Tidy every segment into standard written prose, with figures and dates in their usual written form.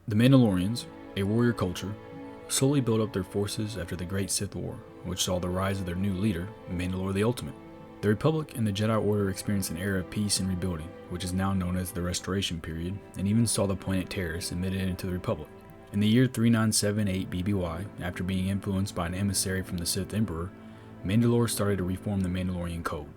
The Mandalorians, a warrior culture, slowly built up their forces after the Great Sith War, which saw the rise of their new leader, Mandalore the Ultimate. The Republic and the Jedi Order experienced an era of peace and rebuilding, which is now known as the Restoration Period, and even saw the planet Taris admitted into the Republic. In the year 3978 BBY, after being influenced by an emissary from the Sith Emperor, Mandalore started to reform the Mandalorian Code.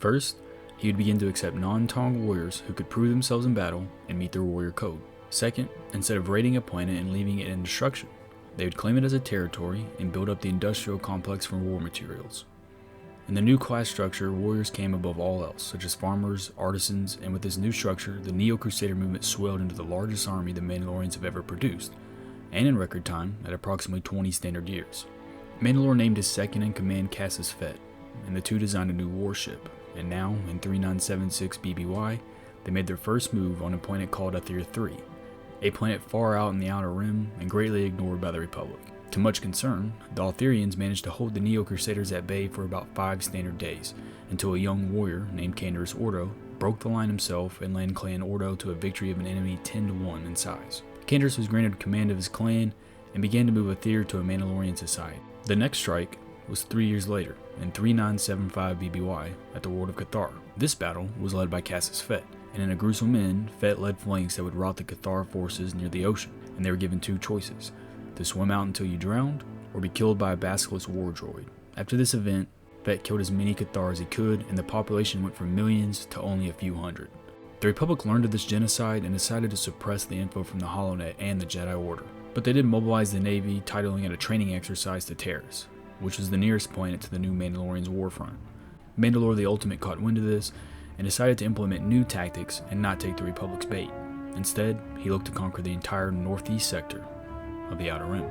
First, he would begin to accept non-Tong warriors who could prove themselves in battle and meet their warrior code. Second, instead of raiding a planet and leaving it in destruction, they would claim it as a territory and build up the industrial complex for war materials. In the new class structure, warriors came above all else, such as farmers, artisans, and with this new structure, the Neo-Crusader movement swelled into the largest army the Mandalorians have ever produced, and in record time, at approximately 20 standard years. Mandalore named his second-in-command Cassius Fett, and the two designed a new warship, and now, in 3976 BBY, they made their first move on a planet called Athir 3, a planet far out in the Outer Rim and greatly ignored by the Republic. To much concern, the Altherians managed to hold the Neo-Crusaders at bay for about 5 standard days, until a young warrior named CANDEROUS ORDO broke the line himself and led Clan ORDO to a victory of an enemy 10-1 in size. CANDEROUS was granted command of his clan and began to move Athir to a Mandalorian society. The next strike was 3 years later, in 3975 BBY, at the World of CATHAR. This battle was led by Cassius Fett, and in a gruesome end, Fett led flanks that would rout the CATHAR forces near the ocean, and they were given 2 choices: to swim out until you drowned, or be killed by a basilisk war droid. After this event, Fett killed as many Cathar as he could, and the population went from millions to only a few hundred. The Republic learned of this genocide and decided to suppress the info from the HoloNet and the Jedi Order, but they did mobilize the Navy, titling it a training exercise to Taris, which was the nearest planet to the new Mandalorian's warfront. Mandalore the Ultimate caught wind of this, and decided to implement new tactics and not take the Republic's bait. Instead, he looked to conquer the entire northeast sector of the Outer Rim.